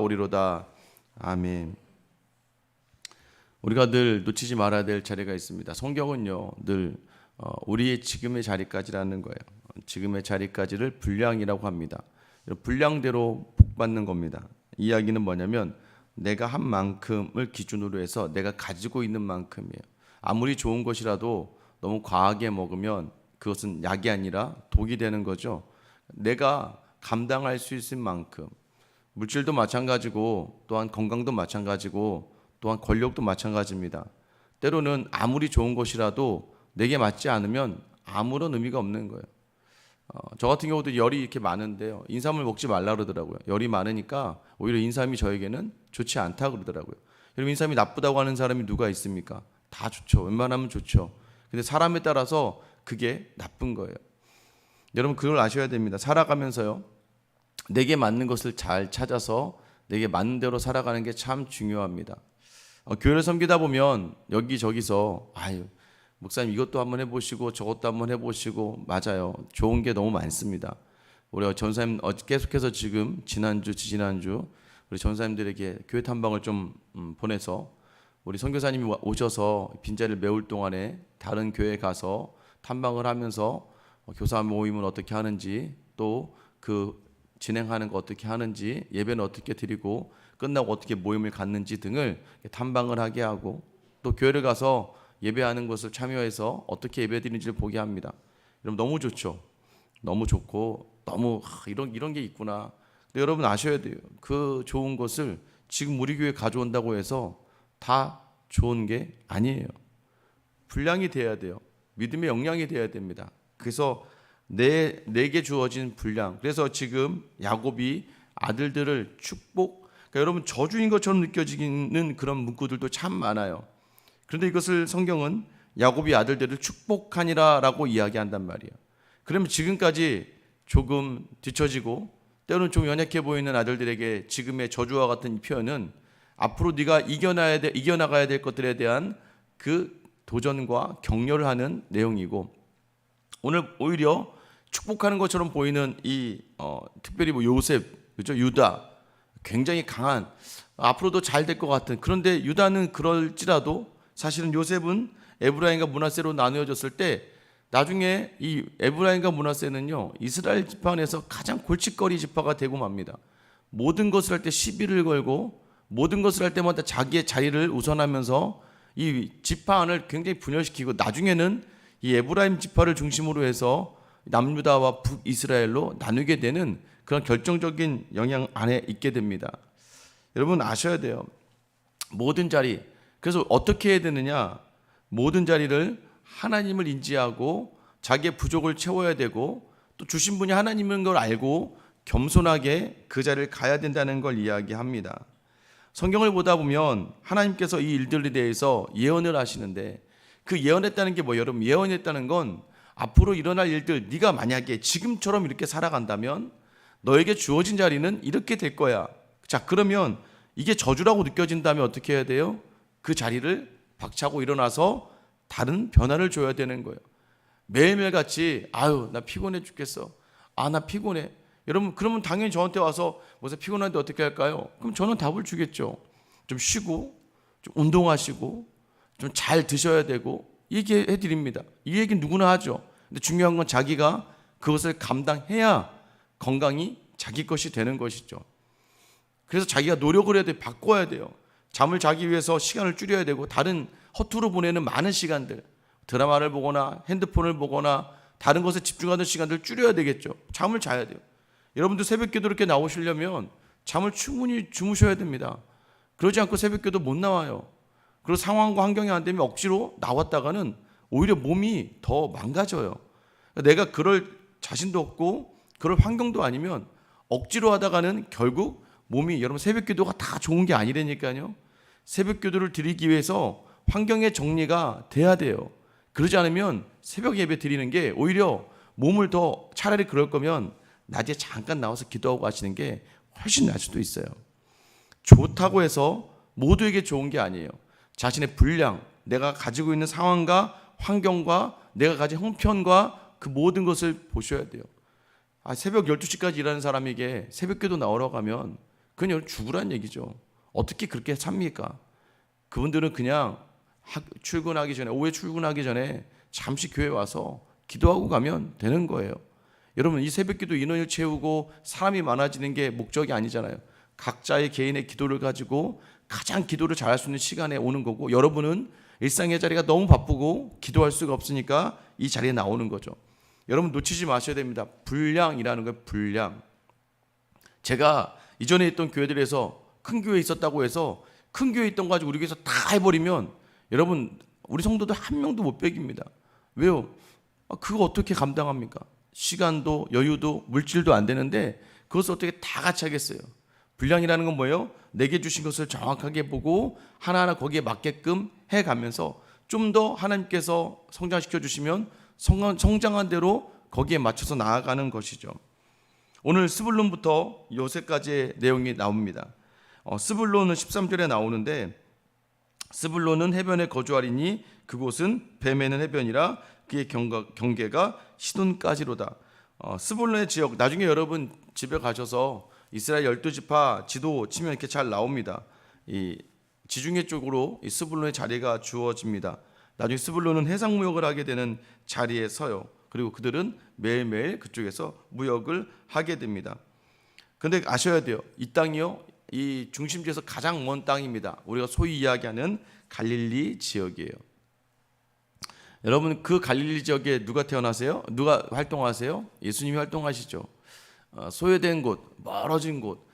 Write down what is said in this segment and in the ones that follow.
나오리로다. 아멘. 우리가 늘 놓치지 말아야 될 자리가 있습니다. 성경은요 늘 우리의 지금의 자리까지라는 거예요. 지금의 자리까지를 분량이라고 합니다. 분량대로 복받는 겁니다. 이야기는 뭐냐면 내가 한 만큼을 기준으로 해서 내가 가지고 있는 만큼이에요. 아무리 좋은 것이라도 너무 과하게 먹으면 그것은 약이 아니라 독이 되는 거죠. 내가 감당할 수 있을 만큼, 물질도 마찬가지고 또한 건강도 마찬가지고 또한 권력도 마찬가지입니다. 때로는 아무리 좋은 것이라도 내게 맞지 않으면 아무런 의미가 없는 거예요. 저 같은 경우도 열이 이렇게 많은데요, 인삼을 먹지 말라 그러더라고요. 열이 많으니까 오히려 인삼이 저에게는 좋지 않다 그러더라고요. 여러분, 인삼이 나쁘다고 하는 사람이 누가 있습니까? 다 좋죠. 웬만하면 좋죠. 근데 사람에 따라서 그게 나쁜 거예요. 여러분, 그걸 아셔야 됩니다. 살아가면서요, 내게 맞는 것을 잘 찾아서 내게 맞는 대로 살아가는 게 참 중요합니다. 교회를 섬기다 보면 여기저기서 목사님 이것도 한번 해보시고 저것도 한번 해보시고, 맞아요. 좋은 게 너무 많습니다. 우리 전사님 계속해서 지금 지난주 우리 전사님들에게 교회 탐방을 좀 보내서 우리 선교사님이 오셔서 빈자리를 메울 동안에 다른 교회에 가서 탐방을 하면서 교사 모임은 어떻게 하는지, 또 그 진행하는 거 어떻게 하는지, 예배는 어떻게 드리고 끝나고 어떻게 모임을 갖는지 등을 탐방을 하게 하고, 또 교회를 가서 예배하는 것을 참여해서 어떻게 예배 드리는지를 보게 합니다. 여러분, 너무 좋죠. 너무 좋고 너무 이런 게 있구나. 근데 여러분 아셔야 돼요. 그 좋은 것을 지금 우리 교회에 가져온다고 해서 다 좋은 게 아니에요. 분량이 돼야 돼요. 믿음의 영양이 돼야 됩니다. 그래서 내게 주어진 분량. 그래서 지금 야곱이 아들들을 그러니까 여러분, 저주인 것처럼 느껴지는 그런 문구들도 참 많아요. 그런데 이것을 성경은 야곱이 아들들을 축복하니라 라고 이야기한단 말이에요. 그러면 지금까지 조금 뒤처지고 때로는 좀 연약해 보이는 아들들에게 지금의 저주와 같은 이 표현은 앞으로 네가 이겨나가야 될 것들에 대한 그 도전과 격려를 하는 내용이고, 오늘 오히려 축복하는 것처럼 보이는 특별히 요셉, 그렇죠? 유다, 굉장히 강한, 앞으로도 잘 될 것 같은, 그런데 유다는 그럴지라도 사실은 요셉은 에브라임과 므낫세로 나누어졌을 때 나중에 이 에브라임과 므낫세는요 이스라엘 지파 안에서 가장 골칫거리 지파가 되고 맙니다. 모든 것을 할 때 시비를 걸고 모든 것을 할 때마다 자기의 자리를 우선하면서 이 지파 안을 굉장히 분열시키고, 나중에는 이 에브라임 지파를 중심으로 해서 남유다와 북이스라엘로 나누게 되는 그런 결정적인 영향 안에 있게 됩니다. 여러분 아셔야 돼요. 모든 자리, 그래서 어떻게 해야 되느냐, 모든 자리를 하나님을 인지하고 자기의 부족을 채워야 되고, 또 주신 분이 하나님인 걸 알고 겸손하게 그 자리를 가야 된다는 걸 이야기합니다. 성경을 보다 보면 하나님께서 이 일들에 대해서 예언을 하시는데, 그 예언했다는 게 뭐예요? 여러분, 예언했다는 건 앞으로 일어날 일들, 네가 만약에 지금처럼 이렇게 살아간다면 너에게 주어진 자리는 이렇게 될 거야. 자, 그러면 이게 저주라고 느껴진다면 어떻게 해야 돼요? 그 자리를 박차고 일어나서 다른 변화를 줘야 되는 거예요. 매일매일 같이 나 피곤해 죽겠어. 나 피곤해. 여러분, 그러면 당연히 저한테 와서 피곤한데 어떻게 할까요? 그럼 저는 답을 주겠죠. 좀 쉬고 좀 운동하시고 좀 잘 드셔야 되고 얘기해 드립니다. 이 얘기는 누구나 하죠. 근데 중요한 건 자기가 그것을 감당해야 건강이 자기 것이 되는 것이죠. 그래서 자기가 노력을 해야 돼. 바꿔야 돼요. 잠을 자기 위해서 시간을 줄여야 되고, 다른 허투루 보내는 많은 시간들, 드라마를 보거나 핸드폰을 보거나 다른 것에 집중하는 시간들을 줄여야 되겠죠. 잠을 자야 돼요. 여러분들 새벽기도 이렇게 나오시려면 잠을 충분히 주무셔야 됩니다. 그러지 않고 새벽기도 못 나와요. 그리고 상황과 환경이 안 되면 억지로 나왔다가는 오히려 몸이 더 망가져요. 내가 그럴 자신도 없고 그럴 환경도 아니면 억지로 하다가는 결국 몸이, 여러분 새벽기도가 다 좋은 게 아니라니까요. 새벽기도를 드리기 위해서 환경의 정리가 돼야 돼요. 그러지 않으면 새벽 예배 드리는 게 오히려 몸을 더, 차라리 그럴 거면 낮에 잠깐 나와서 기도하고 가시는 게 훨씬 나을 수도 있어요. 좋다고 해서 모두에게 좋은 게 아니에요. 자신의 분량, 내가 가지고 있는 상황과 환경과 내가 가진 형편과 그 모든 것을 보셔야 돼요. 새벽 12시까지 일하는 사람에게 새벽기도 나오라고 하면 그건 죽으란 얘기죠. 어떻게 그렇게 삽니까? 그분들은 그냥 출근하기 전에, 오후에 출근하기 전에 잠시 교회 와서 기도하고 가면 되는 거예요. 여러분, 이 새벽기도 인원을 채우고 사람이 많아지는 게 목적이 아니잖아요. 각자의 개인의 기도를 가지고 가장 기도를 잘할 수 있는 시간에 오는 거고, 여러분은 일상의 자리가 너무 바쁘고 기도할 수가 없으니까 이 자리에 나오는 거죠. 여러분 놓치지 마셔야 됩니다. 분량이라는 거예요. 분량. 제가 이전에 있던 교회들에서 큰 교회에 있었다고 해서 큰 교회에 있던 거 가지고 우리 교회에서 다 해버리면 여러분 우리 성도들 한 명도 못 빼깁니다. 왜요? 그거 어떻게 감당합니까? 시간도 여유도 물질도 안 되는데 그것을 어떻게 다 같이 하겠어요? 분량이라는 건 뭐예요? 내게 주신 것을 정확하게 보고 하나하나 거기에 맞게끔 해가면서 좀 더 하나님께서 성장시켜 주시면 성장한 대로 거기에 맞춰서 나아가는 것이죠. 오늘 스불론부터 요새까지의 내용이 나옵니다. 스불론은 13절에 나오는데, 스불론은 해변에 거주하리니 그곳은 배 매는 해변이라 그의 경계가 시돈까지로다. 스불론의 지역, 나중에 여러분 집에 가셔서 이스라엘 12지파 지도 치면 이렇게 잘 나옵니다. 이 지중해 쪽으로 이 스불론의 자리가 주어집니다. 나중에 스불론은 해상 무역을 하게 되는 자리에 서요. 그리고 그들은 매일매일 그쪽에서 무역을 하게 됩니다. 그런데 아셔야 돼요. 이 땅이요, 이 중심지에서 가장 먼 땅입니다. 우리가 소위 이야기하는 갈릴리 지역이에요. 여러분, 그 갈릴리 지역에 누가 태어나세요? 누가 활동하세요? 예수님이 활동하시죠. 소외된 곳, 멀어진 곳,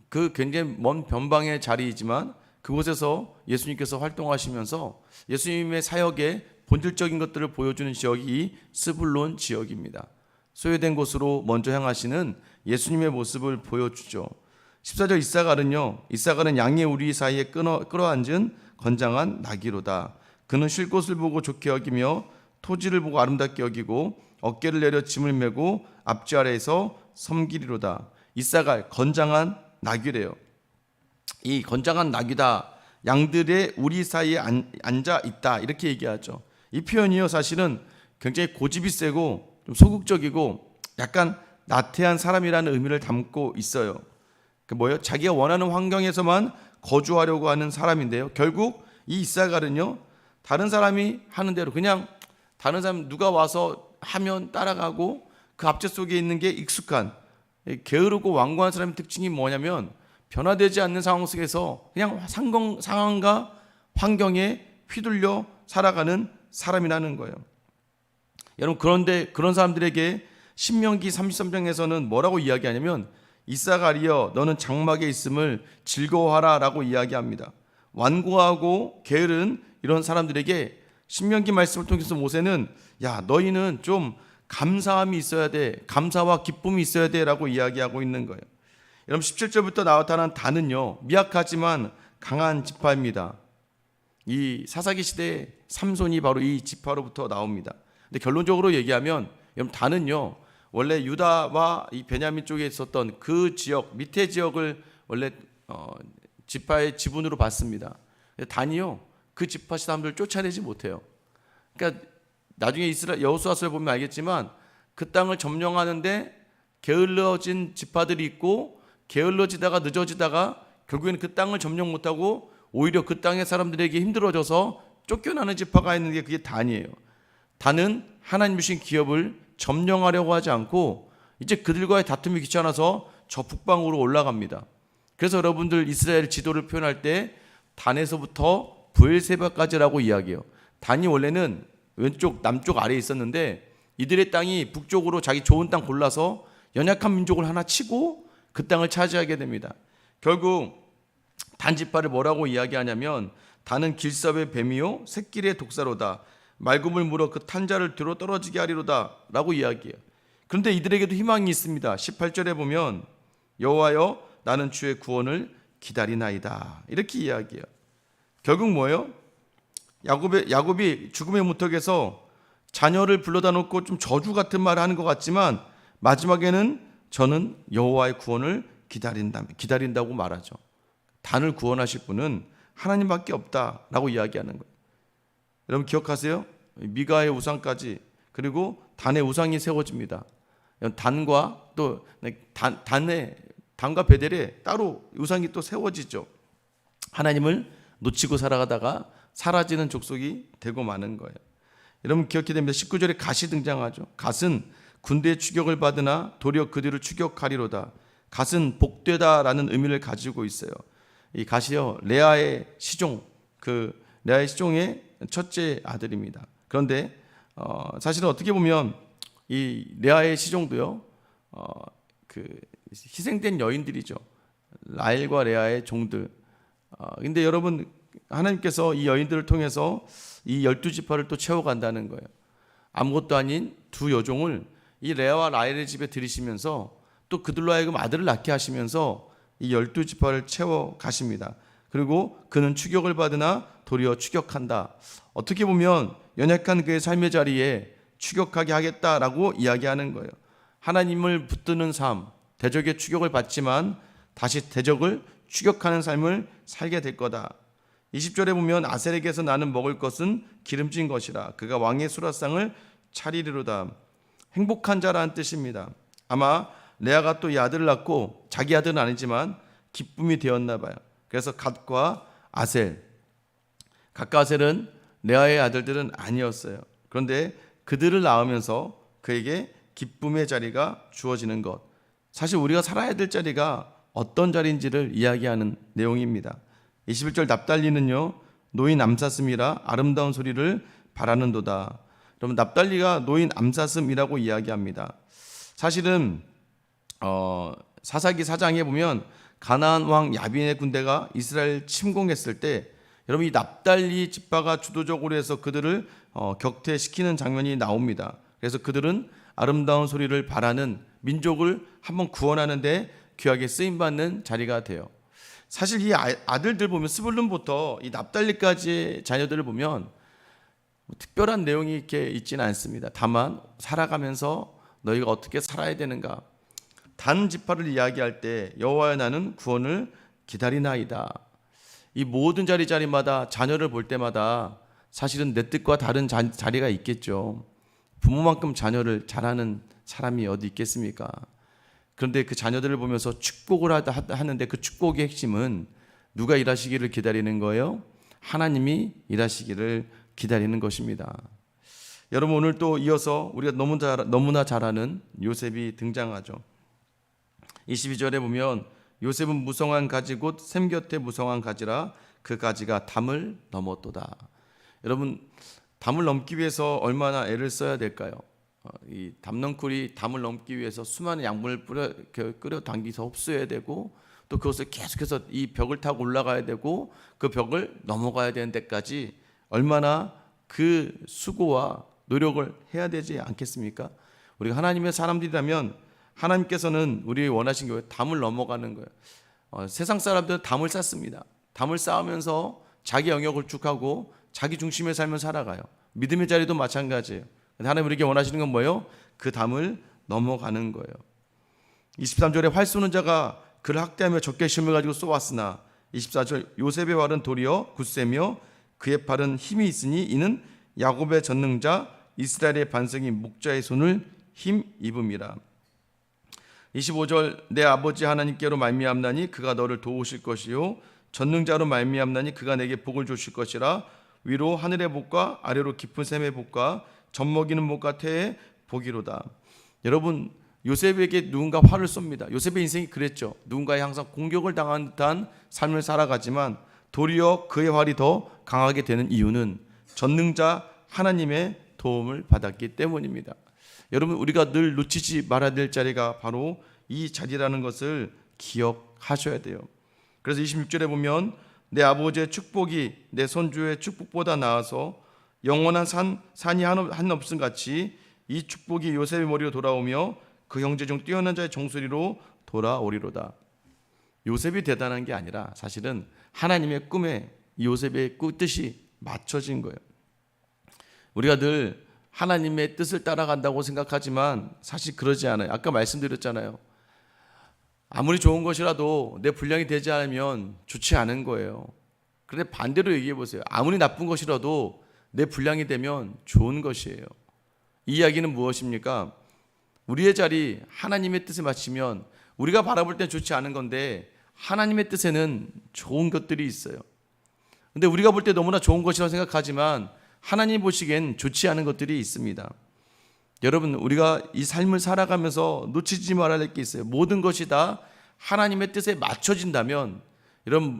그 굉장히 먼 변방의 자리이지만 그곳에서 예수님께서 활동하시면서 예수님의 사역의 본질적인 것들을 보여주는 지역이 이 스불론 지역입니다. 소외된 곳으로 먼저 향하시는 예수님의 모습을 보여주죠. 14절 이사갈은 양의 우리 사이에 끌어앉은 건장한 나귀로다. 그는 쉴 곳을 보고 좋게 여기며 토지를 보고 아름답게 여기고 어깨를 내려 짐을 메고 앞쥐 아래에서 섬기리로다. 이사갈, 건장한 나귀래요. 이 건장한 나귀다, 양들의 우리 사이에 앉아 있다, 이렇게 얘기하죠. 이 표현이요, 사실은 굉장히 고집이 세고 좀 소극적이고 약간 나태한 사람이라는 의미를 담고 있어요. 그 뭐예요? 자기가 원하는 환경에서만 거주하려고 하는 사람인데요, 결국 이 이사갈은요, 다른 사람이 하는 대로 그냥 다른 사람 누가 와서 하면 따라가고 그 압제 속에 있는 게 익숙한, 게으르고 완고한 사람의 특징이 뭐냐면 변화되지 않는 상황 속에서 그냥 상황과 환경에 휘둘려 살아가는 사람이라는 거예요. 여러분, 그런데 그런 사람들에게 신명기 33장에서는 뭐라고 이야기하냐면, 이사갈이여 너는 장막에 있음을 즐거워하라 라고 이야기합니다. 완고하고 게으른 이런 사람들에게 신명기 말씀을 통해서 모세는 야, 너희는 좀 감사함이 있어야 돼, 감사와 기쁨이 있어야 돼 라고 이야기하고 있는 거예요. 여러분, 17절부터 나타난 단은요, 미약하지만 강한 지파입니다. 이 사사기 시대에 삼손이 바로 이 지파로부터 나옵니다. 근데 결론적으로 얘기하면 여러분, 단은요 원래 유다와 이 베냐민 쪽에 있었던 그 지역, 밑에 지역을 원래 지파의 지분으로 받습니다. 단이요 그 지파 사람들을 쫓아내지 못해요. 그러니까 나중에 여호수아서에 보면 알겠지만 그 땅을 점령하는데 게을러진 지파들이 있고, 게을러지다가 늦어지다가 결국에는 그 땅을 점령 못하고 오히려 그 땅의 사람들에게 힘들어져서 쫓겨나는 지파가 있는 게 그게 단이에요. 단은 하나님 주신 기업을 점령하려고 하지 않고 이제 그들과의 다툼이 귀찮아서 저 북방으로 올라갑니다. 그래서 여러분들 이스라엘 지도를 표현할 때 단에서부터 브엘세바까지라고 이야기해요. 단이 원래는 왼쪽 남쪽 아래에 있었는데 이들의 땅이 북쪽으로 자기 좋은 땅 골라서 연약한 민족을 하나 치고 그 땅을 차지하게 됩니다. 결국 단 지파를 뭐라고 이야기하냐면, 단은 길섭의 뱀이요 새끼리의 독사로다. 맑음을 물어 그 탄자를 들어 떨어지게 하리로다 라고 이야기해요. 그런데 이들에게도 희망이 있습니다. 18절에 보면 여호와여 나는 주의 구원을 기다리나이다, 이렇게 이야기해요. 결국 뭐예요? 야곱이 죽음의 무턱에서 자녀를 불러다 놓고 좀 저주 같은 말을 하는 것 같지만 마지막에는 저는 여호와의 구원을 기다린다고 말하죠. 단을 구원하실 분은 하나님밖에 없다라고 이야기하는 거예요. 여러분 기억하세요? 미가의 우상까지, 단의 우상이 세워집니다. 단과 또 단과 베델에 따로 우상이 또 세워지죠. 하나님을 놓치고 살아가다가 사라지는 족속이 되고 마는 거예요. 여러분 기억해야 됩니다. 19절에 갓이 등장하죠. 갓은 군대의 추격을 받으나 도리어 그들을 추격하리로다. 갓은 복되다라는 의미를 가지고 있어요. 이 갓이요, 레아의 시종, 레아의 시종의 첫째 아들입니다. 그런데 사실은 어떻게 보면 이 레아의 시종도요, 희생된 여인들이죠. 라헬과 레아의 종들. 근데 여러분, 하나님께서 이 여인들을 통해서 이 12지파를 또 채워간다는 거예요. 아무것도 아닌 두 여종을 이 레아와 라헬의 집에 들이시면서 또 그들로 하여금 아들을 낳게 하시면서 이 12지파를 채워 가십니다. 그리고 그는 추격을 받으나 도리어 추격한다. 어떻게 보면 연약한 그의 삶의 자리에 추격하게 하겠다라고 이야기하는 거예요. 하나님을 붙드는 삶, 대적의 추격을 받지만 다시 대적을 추격하는 삶을 살게 될 거다. 20절에 보면 아셀에게서 나는 먹을 것은 기름진 것이라 그가 왕의 수라상을 차리리로다. 행복한 자라는 뜻입니다. 아마 레아가 또 이 아들을 낳고 자기 아들은 아니지만 기쁨이 되었나 봐요. 그래서 갓과 아셀, 갓과 아셀은 레아의 아들들은 아니었어요. 그런데 그들을 낳으면서 그에게 기쁨의 자리가 주어지는 것, 사실 우리가 살아야 될 자리가 어떤 자리인지를 이야기하는 내용입니다. 21절 납달리는요, 노인 암사슴이라 아름다운 소리를 바라는도다. 여러분, 납달리가 노인 암사슴이라고 이야기합니다. 사실은 사사기 4장에 보면 가나안 왕 야빈의 군대가 이스라엘 침공했을 때 여러분 이 납달리 지파가 주도적으로 해서 그들을 격퇴시키는 장면이 나옵니다. 그래서 그들은 아름다운 소리를 바라는 민족을 한번 구원하는데 귀하게 쓰임받는 자리가 돼요. 사실 이 아들들 보면 스불론부터 이 납달리까지의 자녀들을 보면 특별한 내용이 이렇게 있지는 않습니다. 다만 살아가면서 너희가 어떻게 살아야 되는가, 단 지파를 이야기할 때 여호와여 나는 구원을 기다리나이다. 이 모든 자리마다 자녀를 볼 때마다 사실은 내 뜻과 다른 자리가 있겠죠. 부모만큼 자녀를 잘하는 사람이 어디 있겠습니까? 그런데 그 자녀들을 보면서 축복을 하는데 그 축복의 핵심은 누가 일하시기를 기다리는 거예요? 하나님이 일하시기를 기다리는 것입니다. 여러분, 오늘 또 이어서 우리가 너무나 잘 아는 요셉이 등장하죠. 22절에 보면 요셉은 무성한 가지 곧 샘 곁에 무성한 가지라 그 가지가 담을 넘었도다. 여러분, 담을 넘기 위해서 얼마나 애를 써야 될까요? 이 담넝쿨이 담을 넘기 위해서 수많은 양분을 끓여 당기서 흡수해야 되고 또 그것을 계속해서 이 벽을 타고 올라가야 되고 그 벽을 넘어가야 되는 데까지 얼마나 그 수고와 노력을 해야 되지 않겠습니까? 우리가 하나님의 사람들이라면 하나님께서는 우리 원하신 교회 담을 넘어가는 거예요. 세상 사람들은 담을 쌓습니다. 담을 쌓으면서 자기 영역을 쭉 하고 자기 중심의 삶을 살아가요. 믿음의 자리도 마찬가지예요. 하나님 우리에게 원하시는 건 뭐예요? 그 담을 넘어가는 거예요. 23절에 활 쏘는 자가 그를 학대하며 적개심을 가지고 쏘았으나 24절 요셉의 활은 도리어 굳세며 그의 팔은 힘이 있으니 이는 야곱의 전능자 이스라엘의 반석인 목자의 손을 힘입음이라. 25절 내 아버지 하나님께로 말미암나니 그가 너를 도우실 것이요 전능자로 말미암나니 그가 내게 복을 주실 것이라. 위로 하늘의 복과 아래로 깊은 샘의 복과 젖먹이는 목과 태의 복이로다. 여러분, 요셉에게 누군가 화를 쏩니다. 요셉의 인생이 그랬죠. 누군가에 항상 공격을 당한 듯한 삶을 살아가지만 도리어 그의 활이 더 강하게 되는 이유는 전능자 하나님의 도움을 받았기 때문입니다. 여러분, 우리가 늘 놓치지 말아야 될 자리가 바로 이 자리라는 것을 기억하셔야 돼요. 그래서 26절에 보면 내 아버지의 축복이 내 손주의 축복보다 나아서 영원한 산이 한없음 같이 이 축복이 요셉의 머리로 돌아오며 그 형제 중 뛰어난 자의 종소리로 돌아오리로다. 요셉이 대단한 게 아니라 사실은 하나님의 꿈에 요셉의 뜻이 맞춰진 거예요. 우리가 늘 하나님의 뜻을 따라간다고 생각하지만 사실 그러지 않아요. 아까 말씀드렸잖아요. 아무리 좋은 것이라도 내 분량이 되지 않으면 좋지 않은 거예요. 그런데 반대로 얘기해 보세요. 아무리 나쁜 것이라도 내 분량이 되면 좋은 것이에요. 이 이야기는 무엇입니까? 우리의 자리 하나님의 뜻에 맞추면 우리가 바라볼 때 좋지 않은 건데 하나님의 뜻에는 좋은 것들이 있어요. 근데 우리가 볼 때 너무나 좋은 것이라고 생각하지만 하나님 보시기엔 좋지 않은 것들이 있습니다. 여러분, 우리가 이 삶을 살아가면서 놓치지 말아야 할 게 있어요. 모든 것이 다 하나님의 뜻에 맞춰진다면, 여러분,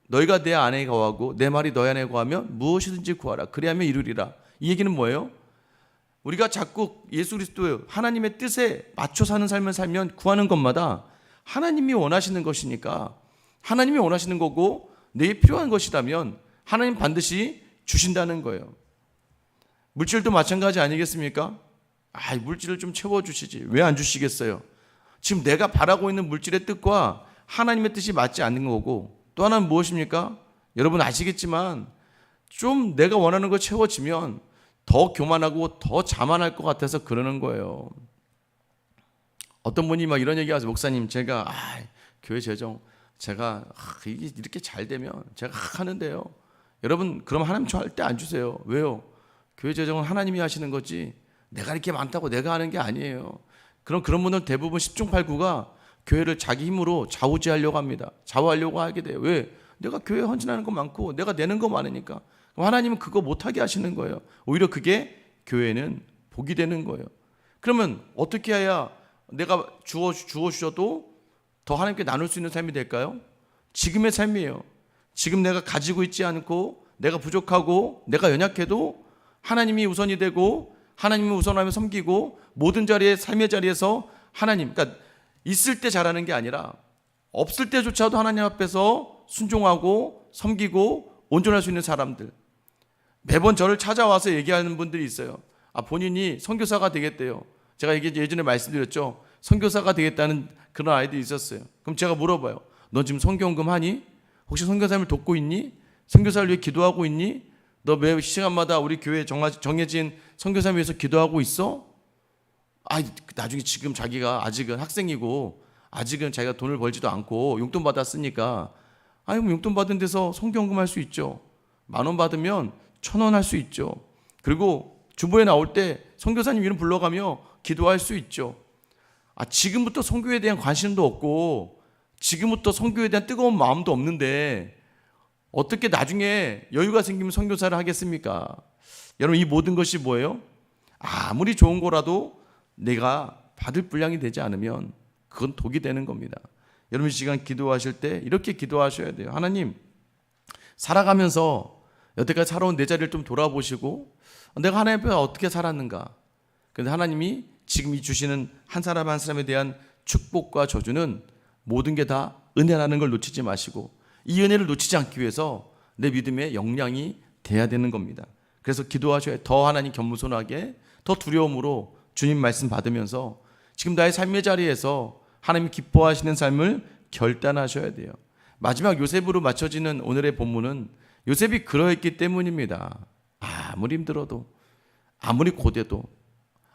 너희가 내 안에 거하고 내 말이 너희 안에 거하면 무엇이든지 구하라. 그리하면 이루리라. 이 얘기는 뭐예요? 우리가 자꾸 예수 그리스도의 하나님의 뜻에 맞춰 사는 삶을 살면 구하는 것마다 하나님이 원하시는 것이니까, 하나님이 원하시는 거고 내게 필요한 것이라면 하나님 반드시 주신다는 거예요. 물질도 마찬가지 아니겠습니까? 물질을 좀 채워주시지 왜 안 주시겠어요? 지금 내가 바라고 있는 물질의 뜻과 하나님의 뜻이 맞지 않는 거고, 또 하나는 무엇입니까? 여러분 아시겠지만 좀 내가 원하는 거 채워지면 더 교만하고 더 자만할 것 같아서 그러는 거예요. 어떤 분이 막 이런 얘기 하세요. 목사님, 제가 교회 재정 제가 이게 이렇게 잘 되면 제가 하는데요. 여러분, 그럼 하나님 절대 안 주세요. 왜요? 교회 재정은 하나님이 하시는 거지 내가 이렇게 많다고 내가 하는 게 아니에요. 그런 분들은 대부분 10중 8구가 교회를 자기 힘으로 좌우지하려고 합니다. 좌우하려고 하게 돼요. 왜? 내가 교회에 헌신하는 거 많고 내가 내는 거 많으니까. 그럼 하나님은 그거 못하게 하시는 거예요. 오히려 그게 교회는 복이 되는 거예요. 그러면 어떻게 해야 내가 주어주셔도 더 하나님께 나눌 수 있는 삶이 될까요? 지금의 삶이에요. 지금 내가 가지고 있지 않고 내가 부족하고 내가 연약해도 하나님이 우선이 되고 하나님을 우선하며 섬기고 모든 자리에 삶의 자리에서 하나님, 그러니까 있을 때 잘하는 게 아니라 없을 때조차도 하나님 앞에서 순종하고 섬기고 온전할 수 있는 사람들. 매번 저를 찾아와서 얘기하는 분들이 있어요. 본인이 선교사가 되겠대요. 제가 예전에 말씀드렸죠. 선교사가 되겠다는 그런 아이들이 있었어요. 그럼 제가 물어봐요. 너 지금 선교헌금 하니? 혹시 선교사님을 돕고 있니? 선교사를 위해 기도하고 있니? 너 매 시간마다 우리 교회에 정해진 선교사를 위해서 기도하고 있어? 나중에 지금 자기가 아직은 학생이고 아직은 자기가 돈을 벌지도 않고 용돈 받았으니까 뭐 용돈 받은 데서 선교헌금 할 수 있죠. 10,000원 받으면 1,000원 할 수 있죠. 그리고 주보에 나올 때 선교사님 이름 불러가며 기도할 수 있죠. 지금부터 선교에 대한 관심도 없고 지금부터 선교에 대한 뜨거운 마음도 없는데 어떻게 나중에 여유가 생기면 선교사를 하겠습니까? 여러분, 이 모든 것이 뭐예요? 아무리 좋은 거라도 내가 받을 분량이 되지 않으면 그건 독이 되는 겁니다. 여러분, 이 시간 기도하실 때 이렇게 기도하셔야 돼요. 하나님, 살아가면서 여태까지 살아온 내 자리를 좀 돌아보시고 내가 하나님 앞에 어떻게 살았는가. 그런데 하나님이 지금 이 주시는 한 사람 한 사람에 대한 축복과 저주는 모든 게 다 은혜라는 걸 놓치지 마시고 이 은혜를 놓치지 않기 위해서 내 믿음의 역량이 돼야 되는 겁니다. 그래서 기도하셔야 더 하나님 겸손하게 더 두려움으로 주님 말씀 받으면서 지금 나의 삶의 자리에서 하나님 기뻐하시는 삶을 결단하셔야 돼요. 마지막 요셉으로 맞춰지는 오늘의 본문은 요셉이 그러했기 때문입니다. 아무리 힘들어도, 아무리 고대도,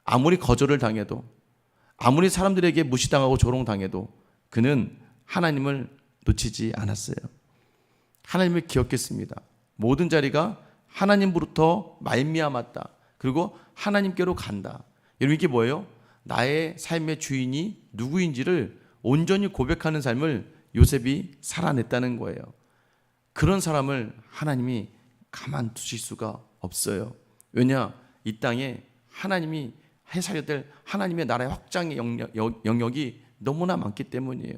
아무리 거절을 당해도, 아무리 사람들에게 무시당하고 조롱당해도 그는 하나님을 놓치지 않았어요. 하나님을 기억했습니다. 모든 자리가 하나님으로부터 말미암았다. 그리고 하나님께로 간다. 여러분, 이게 뭐예요? 나의 삶의 주인이 누구인지를 온전히 고백하는 삶을 요셉이 살아냈다는 거예요. 그런 사람을 하나님이 가만두실 수가 없어요. 왜냐? 이 땅에 하나님이 해살려야 될 하나님의 나라의 확장의 영역이 너무나 많기 때문이에요.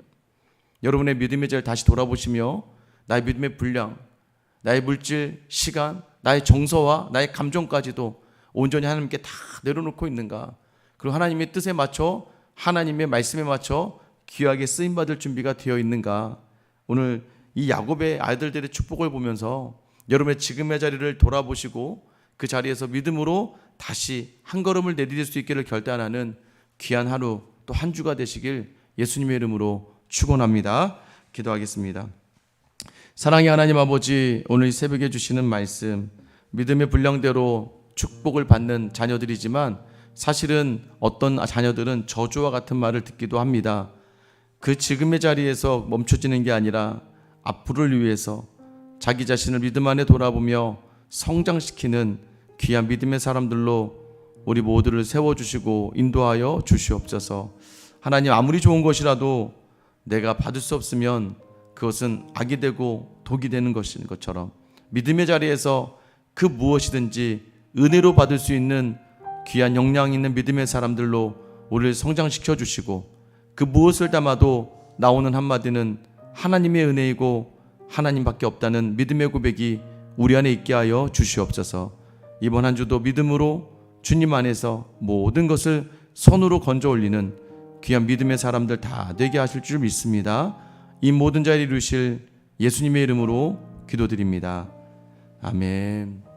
여러분의 믿음의 자리를 다시 돌아보시며 나의 믿음의 분량, 나의 물질, 시간, 나의 정서와 나의 감정까지도 온전히 하나님께 다 내려놓고 있는가? 그리고 하나님의 뜻에 맞춰 하나님의 말씀에 맞춰 귀하게 쓰임받을 준비가 되어 있는가? 오늘 이 야곱의 아들들의 축복을 보면서 여러분의 지금의 자리를 돌아보시고 그 자리에서 믿음으로 다시 한 걸음을 내디딜 수 있기를 결단하는 귀한 하루 또 한 주가 되시길 예수님의 이름으로 축원합니다. 기도하겠습니다. 사랑의 하나님 아버지, 오늘 이 새벽에 주시는 말씀, 믿음의 분량대로 축복을 받는 자녀들이지만 사실은 어떤 자녀들은 저주와 같은 말을 듣기도 합니다. 그 지금의 자리에서 멈춰지는 게 아니라 앞으로를 위해서 자기 자신을 믿음 안에 돌아보며 성장시키는 귀한 믿음의 사람들로 우리 모두를 세워주시고 인도하여 주시옵소서. 하나님, 아무리 좋은 것이라도 내가 받을 수 없으면 그것은 악이 되고 독이 되는 것인 것처럼 믿음의 자리에서 그 무엇이든지 은혜로 받을 수 있는 귀한 역량 있는 믿음의 사람들로 우리를 성장시켜 주시고, 그 무엇을 담아도 나오는 한마디는 하나님의 은혜이고 하나님밖에 없다는 믿음의 고백이 우리 안에 있게 하여 주시옵소서. 이번 한 주도 믿음으로 주님 안에서 모든 것을 선으로 건져 올리는 귀한 믿음의 사람들 다 되게 하실 줄 믿습니다. 이 모든 자를 이루실 예수님의 이름으로 기도드립니다. 아멘.